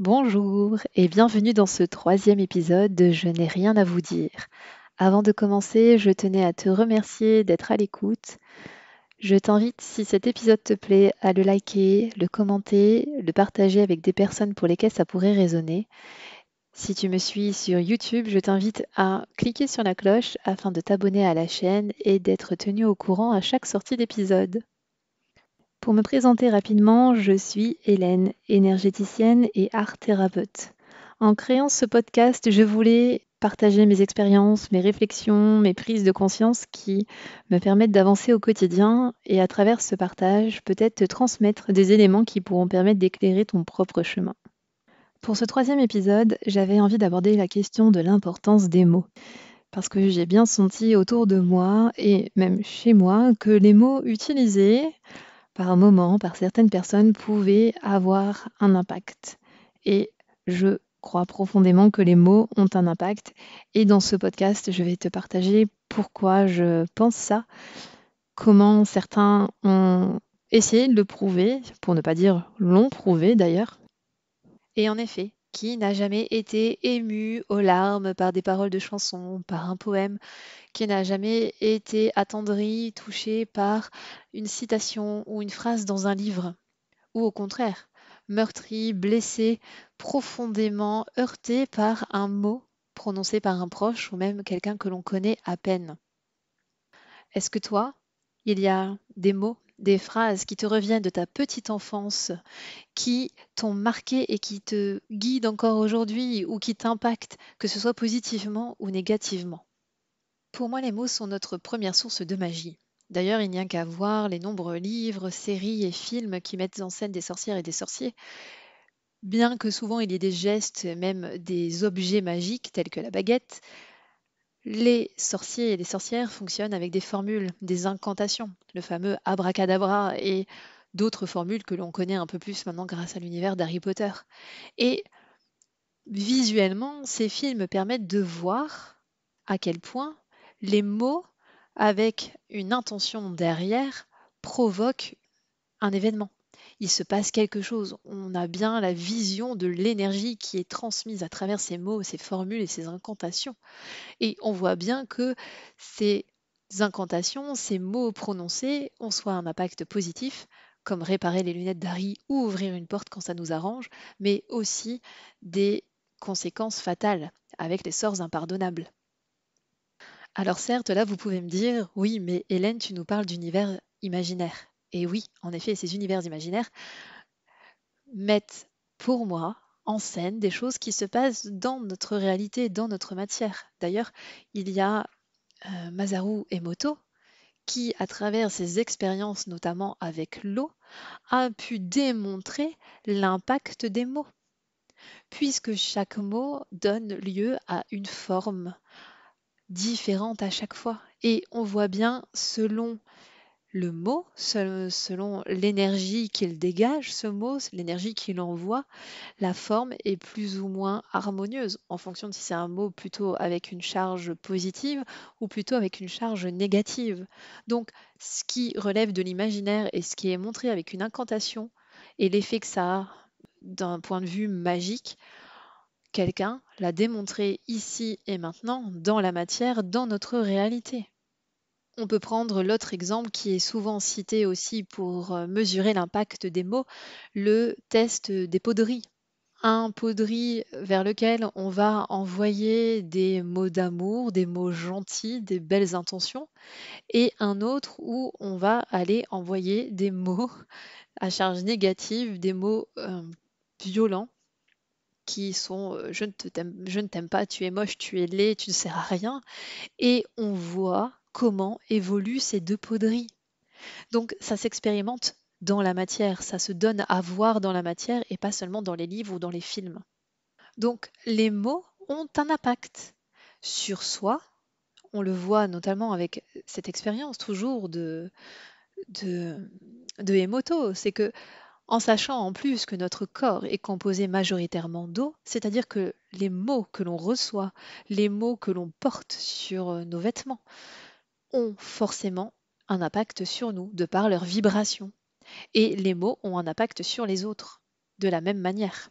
Bonjour et bienvenue dans ce troisième épisode de Je n'ai rien à vous dire. Avant de commencer, je tenais à te remercier d'être à l'écoute. Je t'invite, si cet épisode te plaît, à le liker, le commenter, le partager avec des personnes pour lesquelles ça pourrait résonner. Si tu me suis sur YouTube, je t'invite à cliquer sur la cloche afin de t'abonner à la chaîne et d'être tenu au courant à chaque sortie d'épisode. Pour me présenter rapidement, je suis Hélène, énergéticienne et art thérapeute. En créant ce podcast, je voulais partager mes expériences, mes réflexions, mes prises de conscience qui me permettent d'avancer au quotidien et à travers ce partage, peut-être te transmettre des éléments qui pourront permettre d'éclairer ton propre chemin. Pour ce troisième épisode, j'avais envie d'aborder la question de l'importance des mots. Parce que j'ai bien senti autour de moi et même chez moi que les mots utilisés par moment, par certaines personnes, pouvaient avoir un impact. Et je crois profondément que les mots ont un impact. Et dans ce podcast, je vais te partager pourquoi je pense ça, comment certains ont essayé de le prouver, pour ne pas dire l'ont prouvé d'ailleurs. Et en effet, qui n'a jamais été ému aux larmes par des paroles de chansons, par un poème, qui n'a jamais été attendri, touché par une citation ou une phrase dans un livre, ou au contraire, meurtri, blessé, profondément heurté par un mot prononcé par un proche ou même quelqu'un que l'on connaît à peine. Est-ce que toi, il y a des mots, des phrases qui te reviennent de ta petite enfance, qui t'ont marqué et qui te guident encore aujourd'hui ou qui t'impactent, que ce soit positivement ou négativement? Pour moi, les mots sont notre première source de magie. D'ailleurs, il n'y a qu'à voir les nombreux livres, séries et films qui mettent en scène des sorcières et des sorciers. Bien que souvent il y ait des gestes, même des objets magiques tels que la baguette, les sorciers et les sorcières fonctionnent avec des formules, des incantations, le fameux abracadabra et d'autres formules que l'on connaît un peu plus maintenant grâce à l'univers d'Harry Potter. Et visuellement, ces films permettent de voir à quel point les mots, avec une intention derrière, provoquent un événement. Il se passe quelque chose. On a bien la vision de l'énergie qui est transmise à travers ces mots, ces formules et ces incantations. Et on voit bien que ces incantations, ces mots prononcés ont soit un impact positif, comme réparer les lunettes d'Harry ou ouvrir une porte quand ça nous arrange, mais aussi des conséquences fatales avec les sorts impardonnables. Alors certes, là, vous pouvez me dire, oui, mais Hélène, tu nous parles d'univers imaginaire. Et oui, en effet, ces univers imaginaires mettent, pour moi, en scène des choses qui se passent dans notre réalité, dans notre matière. D'ailleurs, il y a Masaru Emoto qui, à travers ses expériences, notamment avec l'eau, a pu démontrer l'impact des mots, puisque chaque mot donne lieu à une forme différente à chaque fois. Et on voit bien, selon le mot, selon l'énergie qu'il dégage, ce mot, l'énergie qu'il envoie, la forme est plus ou moins harmonieuse en fonction de si c'est un mot plutôt avec une charge positive ou plutôt avec une charge négative. Donc, ce qui relève de l'imaginaire et ce qui est montré avec une incantation et l'effet que ça a d'un point de vue magique, quelqu'un l'a démontré ici et maintenant dans la matière, dans notre réalité. On peut prendre l'autre exemple qui est souvent cité aussi pour mesurer l'impact des mots, le test des pots de riz. Un pot de riz vers lequel on va envoyer des mots d'amour, des mots gentils, des belles intentions, et un autre où on va aller envoyer des mots à charge négative, des mots violents qui sont je ne t'aime pas, tu es moche, tu es laid, tu ne sers à rien, et on voit comment évoluent ces deux pots de riz. Donc ça s'expérimente dans la matière, ça se donne à voir dans la matière et pas seulement dans les livres ou dans les films. Donc les mots ont un impact sur soi. On le voit notamment avec cette expérience toujours de, de Emoto. C'est que en sachant en plus que notre corps est composé majoritairement d'eau, c'est-à-dire que les mots que l'on reçoit, les mots que l'on porte sur nos vêtements, ont forcément un impact sur nous de par leur vibration. Et les mots ont un impact sur les autres de la même manière.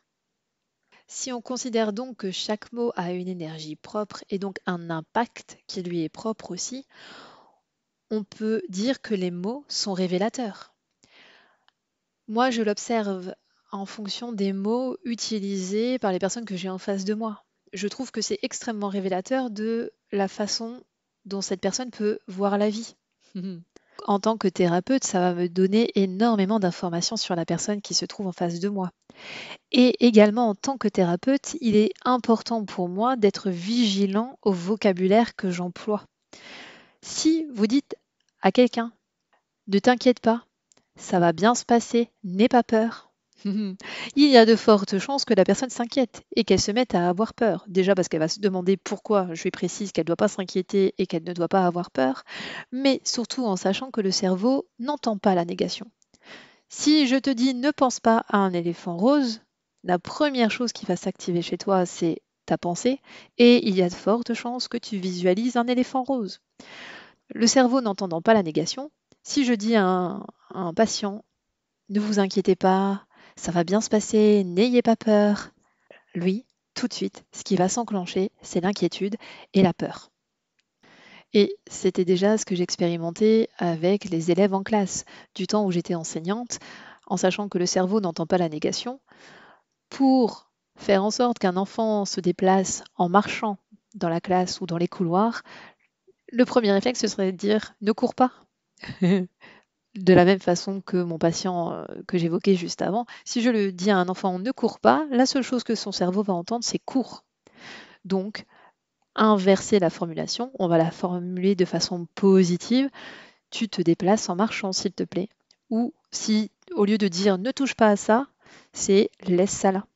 Si on considère donc que chaque mot a une énergie propre et donc un impact qui lui est propre aussi, on peut dire que les mots sont révélateurs. Moi, je l'observe en fonction des mots utilisés par les personnes que j'ai en face de moi. Je trouve que c'est extrêmement révélateur de la façon dont cette personne peut voir la vie. En tant que thérapeute, ça va me donner énormément d'informations sur la personne qui se trouve en face de moi. Et également, en tant que thérapeute, il est important pour moi d'être vigilant au vocabulaire que j'emploie. Si vous dites à quelqu'un, ne t'inquiète pas, ça va bien se passer, n'aie pas peur. Il y a de fortes chances que la personne s'inquiète et qu'elle se mette à avoir peur. Déjà parce qu'elle va se demander pourquoi je lui précise qu'elle ne doit pas s'inquiéter et qu'elle ne doit pas avoir peur, mais surtout en sachant que le cerveau n'entend pas la négation. Si je te dis ne pense pas à un éléphant rose, la première chose qui va s'activer chez toi, c'est ta pensée, et il y a de fortes chances que tu visualises un éléphant rose. Le cerveau n'entendant pas la négation, si je dis à un patient ne vous inquiétez pas, ça va bien se passer, n'ayez pas peur. Lui, tout de suite, ce qui va s'enclencher, c'est l'inquiétude et la peur. Et c'était déjà ce que j'expérimentais avec les élèves en classe, du temps où j'étais enseignante, en sachant que le cerveau n'entend pas la négation. Pour faire en sorte qu'un enfant se déplace en marchant dans la classe ou dans les couloirs, le premier réflexe, ce serait de dire ne cours pas. De la même façon que mon patient que j'évoquais juste avant, si je le dis à un enfant ne cours pas, la seule chose que son cerveau va entendre, c'est cours. Donc, inverser la formulation, on va la formuler de façon positive. Tu te déplaces en marchant, s'il te plaît. Ou si, au lieu de dire ne touche pas à ça, c'est laisse ça là.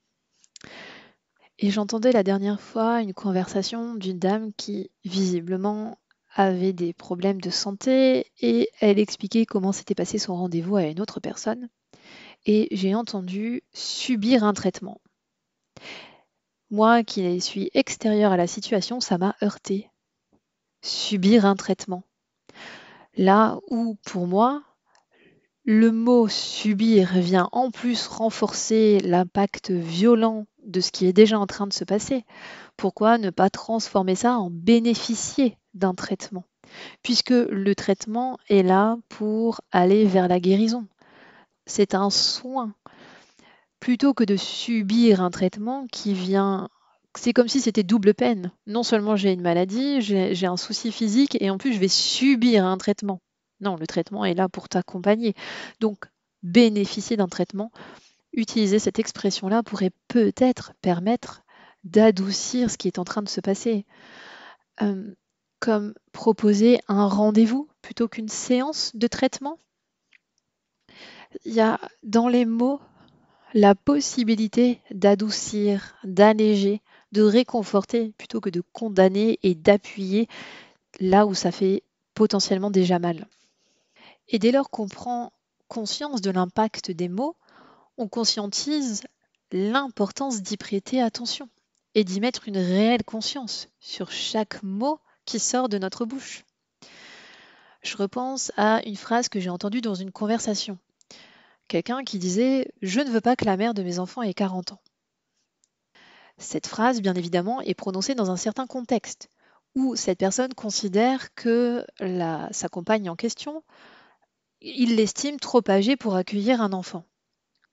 Et j'entendais la dernière fois une conversation d'une dame qui, visiblement, avait des problèmes de santé et elle expliquait comment s'était passé son rendez-vous à une autre personne. Et j'ai entendu subir un traitement. Moi qui suis extérieure à la situation, ça m'a heurté. Subir un traitement. Là où, pour moi, le mot subir vient en plus renforcer l'impact violent de ce qui est déjà en train de se passer. Pourquoi ne pas transformer ça en bénéficier d'un traitement? Puisque le traitement est là pour aller vers la guérison. C'est un soin. Plutôt que de subir un traitement qui vient, c'est comme si c'était double peine. Non seulement j'ai une maladie, j'ai un souci physique et en plus je vais subir un traitement. Non, le traitement est là pour t'accompagner. Donc, bénéficier d'un traitement, utiliser cette expression-là pourrait peut-être permettre d'adoucir ce qui est en train de se passer. Euh, Comme proposer un rendez-vous plutôt qu'une séance de traitement. Il y a dans les mots la possibilité d'adoucir, d'alléger, de réconforter plutôt que de condamner et d'appuyer là où ça fait potentiellement déjà mal. Et dès lors qu'on prend conscience de l'impact des mots, on conscientise l'importance d'y prêter attention et d'y mettre une réelle conscience sur chaque mot qui sort de notre bouche. Je repense à une phrase que j'ai entendue dans une conversation. Quelqu'un qui disait ⁇ Je ne veux pas que la mère de mes enfants ait 40 ans ⁇ Cette phrase, bien évidemment, est prononcée dans un certain contexte, où cette personne considère que sa compagne en question, il l'estime trop âgée pour accueillir un enfant.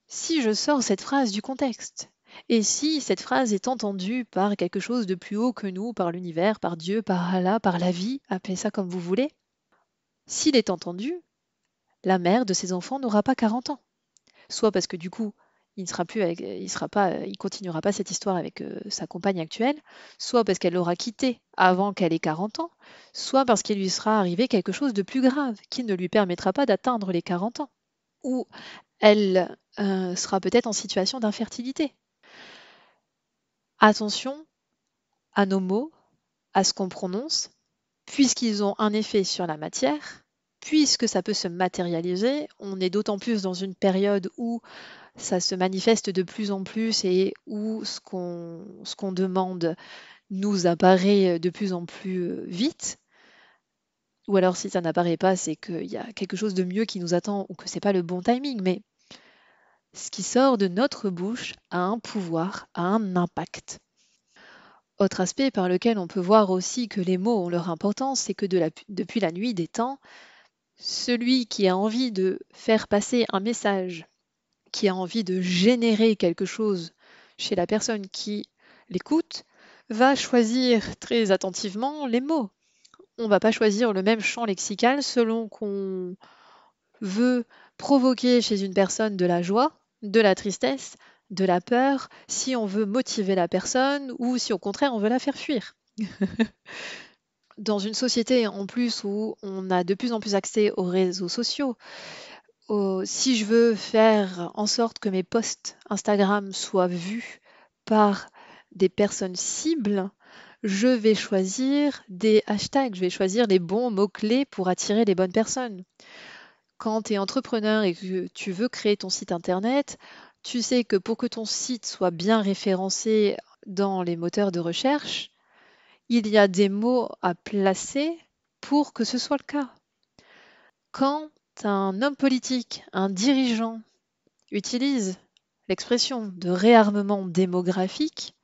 Si je sors cette phrase du contexte, et si cette phrase est entendue par quelque chose de plus haut que nous, par l'univers, par Dieu, par Allah, par la vie, appelez ça comme vous voulez, s'il est entendu, la mère de ces enfants n'aura pas 40 ans. Soit parce que du coup, il ne sera plus avec, il continuera pas cette histoire avec sa compagne actuelle, soit parce qu'elle l'aura quitté avant qu'elle ait 40 ans, soit parce qu'il lui sera arrivé quelque chose de plus grave qui ne lui permettra pas d'atteindre les 40 ans, ou elle sera peut-être en situation d'infertilité. Attention à nos mots, à ce qu'on prononce, puisqu'ils ont un effet sur la matière, puisque ça peut se matérialiser, on est d'autant plus dans une période où ça se manifeste de plus en plus et où ce qu'on demande nous apparaît de plus en plus vite. Ou alors si ça n'apparaît pas, c'est qu'il y a quelque chose de mieux qui nous attend ou que c'est pas le bon timing. Mais Ce qui sort de notre bouche a un pouvoir, a un impact. Autre aspect par lequel on peut voir aussi que les mots ont leur importance, c'est que depuis la nuit des temps, celui qui a envie de faire passer un message, qui a envie de générer quelque chose chez la personne qui l'écoute, va choisir très attentivement les mots. On ne va pas choisir le même champ lexical selon qu'on veut provoquer chez une personne de la joie, de la tristesse, de la peur, si on veut motiver la personne ou si au contraire on veut la faire fuir. Dans une société en plus où on a de plus en plus accès aux réseaux sociaux, si je veux faire en sorte que mes posts Instagram soient vus par des personnes cibles, je vais choisir des hashtags, je vais choisir les bons mots-clés pour attirer les bonnes personnes. Quand tu es entrepreneur et que tu veux créer ton site internet, tu sais que pour que ton site soit bien référencé dans les moteurs de recherche, il y a des mots à placer pour que ce soit le cas. Quand un homme politique, un dirigeant, utilise l'expression de réarmement démographique,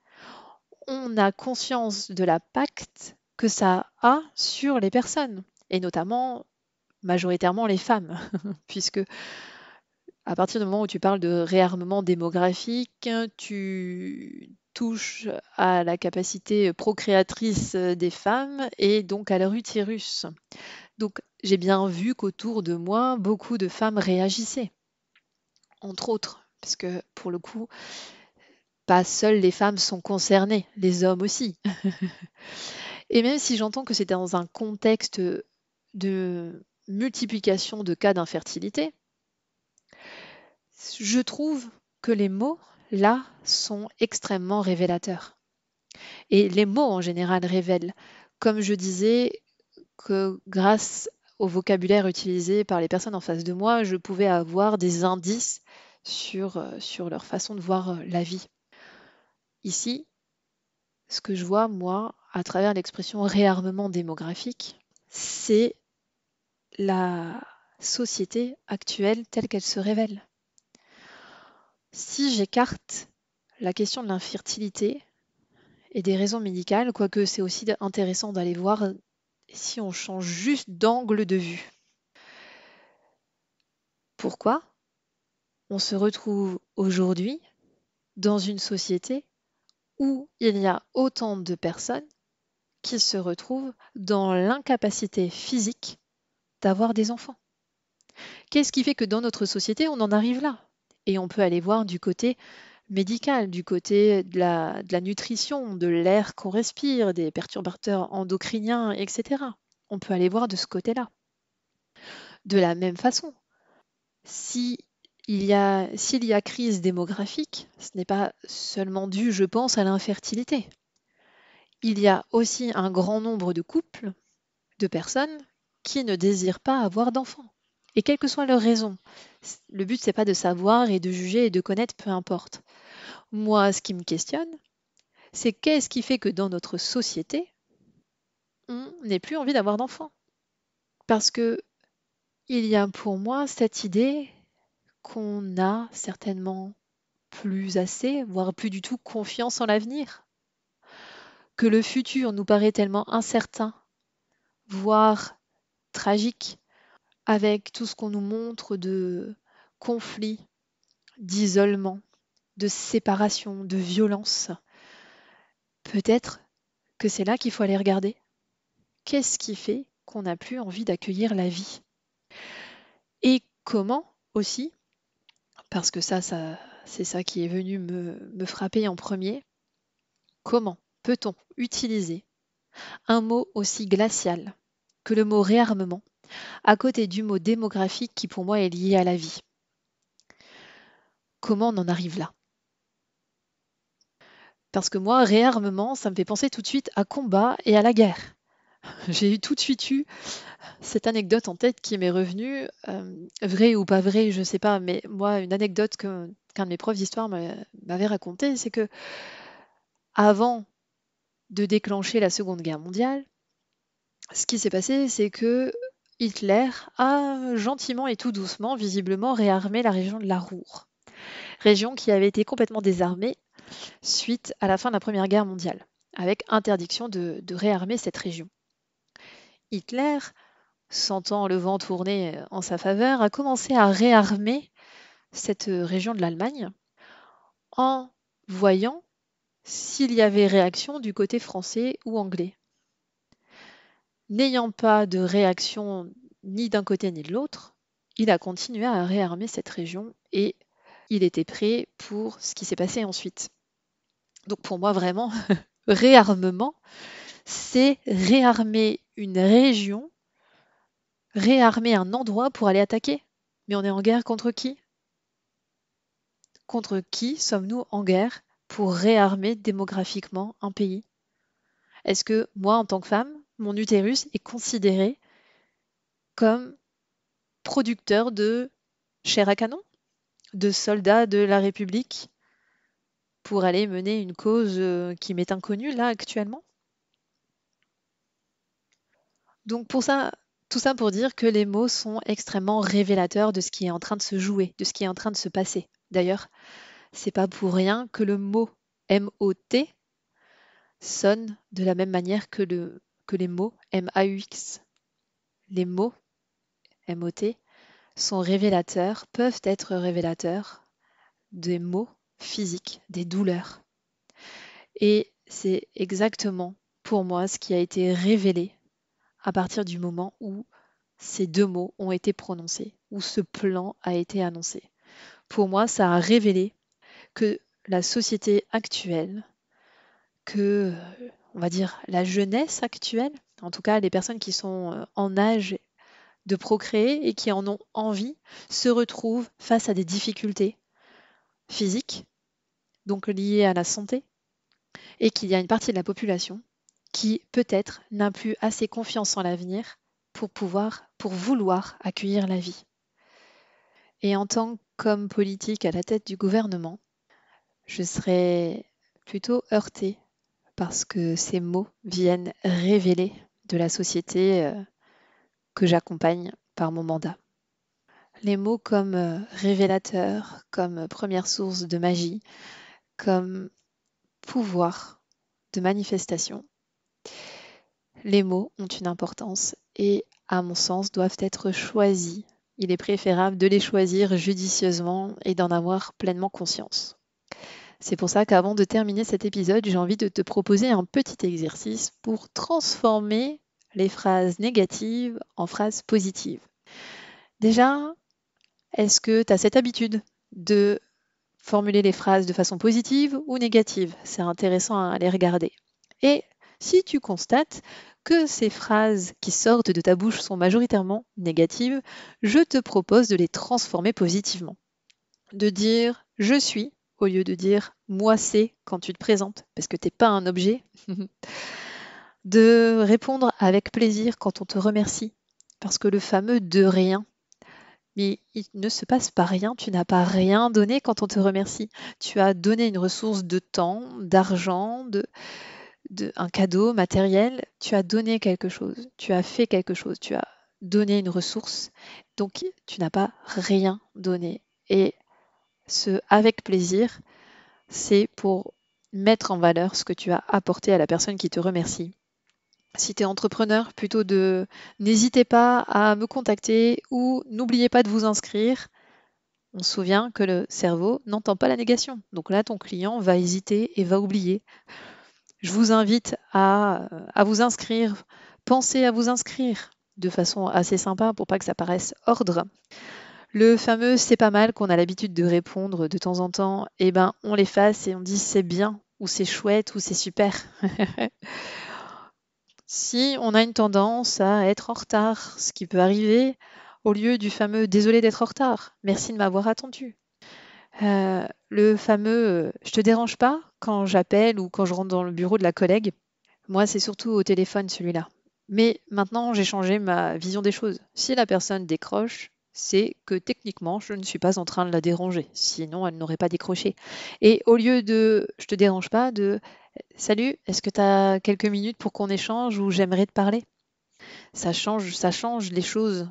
on a conscience de l'impact que ça a sur les personnes, et notamment majoritairement les femmes, puisque à partir du moment où tu parles de réarmement démographique, tu touches à la capacité procréatrice des femmes et donc à leur utérus. Donc j'ai bien vu qu'autour de moi, beaucoup de femmes réagissaient, entre autres, parce que pour le coup, pas seules les femmes sont concernées, les hommes aussi. Et même si j'entends que c'est dans un contexte de multiplication de cas d'infertilité, je trouve que les mots, là, sont extrêmement révélateurs. Et les mots, en général, révèlent. Comme je disais, que grâce au vocabulaire utilisé par les personnes en face de moi, je pouvais avoir des indices sur leur façon de voir la vie. Ici, ce que je vois, moi, à travers l'expression réarmement démographique, c'est la société actuelle telle qu'elle se révèle. Si j'écarte la question de l'infertilité et des raisons médicales, quoique c'est aussi intéressant d'aller voir si on change juste d'angle de vue. Pourquoi on se retrouve aujourd'hui dans une société où il y a autant de personnes qui se retrouvent dans l'incapacité physique d'avoir des enfants? Qu'est-ce qui fait que dans notre société, on en arrive là? Et on peut aller voir du côté médical, du côté de la nutrition, de l'air qu'on respire, des perturbateurs endocriniens, etc. On peut aller voir de ce côté-là. De la même façon, s'il y a crise démographique, ce n'est pas seulement dû, je pense, à l'infertilité. Il y a aussi un grand nombre de couples, de personnes qui ne désirent pas avoir d'enfants. Et quelle que soit leur raison, le but, c'est pas de savoir et de juger et de connaître, peu importe. Moi, ce qui me questionne, c'est qu'est-ce qui fait que dans notre société, on n'ait plus envie d'avoir d'enfants? Parce que il y a pour moi cette idée qu'on n'a certainement plus assez, voire plus du tout confiance en l'avenir, que le futur nous paraît tellement incertain, voire tragique, avec tout ce qu'on nous montre de conflits, d'isolement, de séparation, de violence. Peut-être que c'est là qu'il faut aller regarder. Qu'est-ce qui fait qu'on n'a plus envie d'accueillir la vie? Et comment aussi, parce que ça c'est ça qui est venu me frapper en premier, comment peut-on utiliser un mot aussi glacial que le mot réarmement à côté du mot démographique qui pour moi est lié à la vie? Comment on en arrive là? Parce que moi, réarmement, ça me fait penser tout de suite à combat et à la guerre. J'ai eu tout de suite eu cette anecdote en tête qui m'est revenue, vraie ou pas vraie, je ne sais pas, mais moi, une anecdote qu'un de mes profs d'histoire m'avait racontée, c'est que avant de déclencher la Seconde Guerre mondiale, ce qui s'est passé, c'est que Hitler a gentiment et tout doucement, visiblement, réarmé la région de la Ruhr. Région qui avait été complètement désarmée suite à la fin de la Première Guerre mondiale, avec interdiction de réarmer cette région. Hitler, sentant le vent tourner en sa faveur, a commencé à réarmer cette région de l'Allemagne en voyant s'il y avait réaction du côté français ou anglais. N'ayant pas de réaction ni d'un côté ni de l'autre, il a continué à réarmer cette région et il était prêt pour ce qui s'est passé ensuite. Donc pour moi, vraiment, réarmement, c'est réarmer une région, réarmer un endroit pour aller attaquer. Mais on est en guerre contre qui? Contre qui sommes-nous en guerre pour réarmer démographiquement un pays? Est-ce que moi, en tant que femme, mon utérus est considéré comme producteur de chair à canon, de soldats de la République pour aller mener une cause qui m'est inconnue là actuellement? Donc pour ça, tout ça pour dire que les mots sont extrêmement révélateurs de ce qui est en train de se jouer, de ce qui est en train de se passer. D'ailleurs, c'est pas pour rien que le mot M-O-T sonne de la même manière que les mots M-A-U-X. Les mots M-O-T sont révélateurs, peuvent être révélateurs des maux physiques, des douleurs. Et c'est exactement pour moi ce qui a été révélé à partir du moment où ces deux mots ont été prononcés, où ce plan a été annoncé. Pour moi, ça a révélé que la société actuelle, que, on va dire, la jeunesse actuelle, en tout cas les personnes qui sont en âge de procréer et qui en ont envie, se retrouvent face à des difficultés physiques, donc liées à la santé, et qu'il y a une partie de la population qui peut-être n'a plus assez confiance en l'avenir pour vouloir accueillir la vie. Et en tant qu'homme politique à la tête du gouvernement, je serais plutôt heurtée parce que ces mots viennent révéler de la société que j'accompagne par mon mandat. Les mots comme révélateur, comme première source de magie, comme pouvoir de manifestation, les mots ont une importance et, à mon sens, doivent être choisis. Il est préférable de les choisir judicieusement et d'en avoir pleinement conscience. C'est pour ça qu'avant de terminer cet épisode, j'ai envie de te proposer un petit exercice pour transformer les phrases négatives en phrases positives. Déjà, est-ce que tu as cette habitude de formuler les phrases de façon positive ou négative? C'est intéressant à les regarder. Et si tu constates que ces phrases qui sortent de ta bouche sont majoritairement négatives, je te propose de les transformer positivement. De dire « je suis » au lieu de dire « moi c'est » quand tu te présentes, parce que tu n'es pas un objet. De répondre avec plaisir quand on te remercie, parce que le fameux « de rien », mais il ne se passe pas rien, tu n'as pas rien donné quand on te remercie. Tu as donné une ressource de temps, d'argent, un cadeau matériel, tu as donné quelque chose, tu as fait quelque chose, tu as donné une ressource, donc tu n'as pas rien donné. Et ce avec plaisir, c'est pour mettre en valeur ce que tu as apporté à la personne qui te remercie. Si tu es entrepreneur, plutôt n'hésitez pas à me contacter ou n'oubliez pas de vous inscrire. On se souvient que le cerveau n'entend pas la négation. Donc là, ton client va hésiter et va oublier. Je vous invite à vous inscrire. Pensez à vous inscrire de façon assez sympa pour pas que ça paraisse ordre. Le fameux c'est pas mal qu'on a l'habitude de répondre de temps en temps, eh ben on l'efface et on dit c'est bien ou c'est chouette ou c'est super. Si on a une tendance à être en retard, ce qui peut arriver, au lieu du fameux désolé d'être en retard, merci de m'avoir attendu. Le fameux je te dérange pas quand j'appelle ou quand je rentre dans le bureau de la collègue. Moi, c'est surtout au téléphone celui-là. Mais maintenant, j'ai changé ma vision des choses. Si la personne décroche, c'est que techniquement, je ne suis pas en train de la déranger. Sinon, elle n'aurait pas décroché. Et au lieu de je te dérange pas, de salut, est-ce que tu as quelques minutes pour qu'on échange ou j'aimerais te parler? Ça change les choses.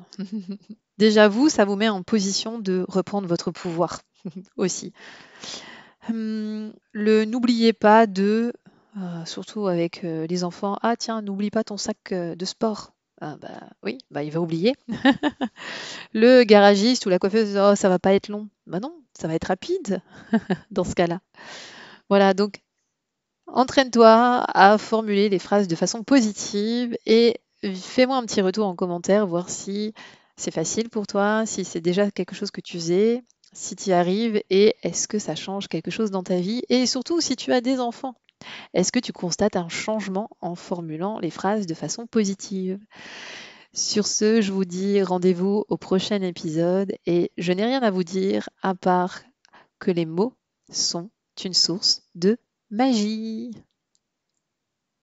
Déjà vous, ça vous met en position de reprendre votre pouvoir. aussi. Le n'oubliez pas de, surtout avec les enfants, ah tiens, n'oublie pas ton sac de sport. Ah bah oui, bah il va oublier. Le garagiste ou la coiffeuse, oh ça va pas être long. Bah non, ça va être rapide dans ce cas-là. Voilà, donc entraîne-toi à formuler les phrases de façon positive et fais-moi un petit retour en commentaire, voir si c'est facile pour toi, si c'est déjà quelque chose que tu faisais, si tu y arrives et est-ce que ça change quelque chose dans ta vie et surtout si tu as des enfants. Est-ce que tu constates un changement en formulant les phrases de façon positive? Sur ce, je vous dis rendez-vous au prochain épisode et je n'ai rien à vous dire à part que les mots sont une source de magie.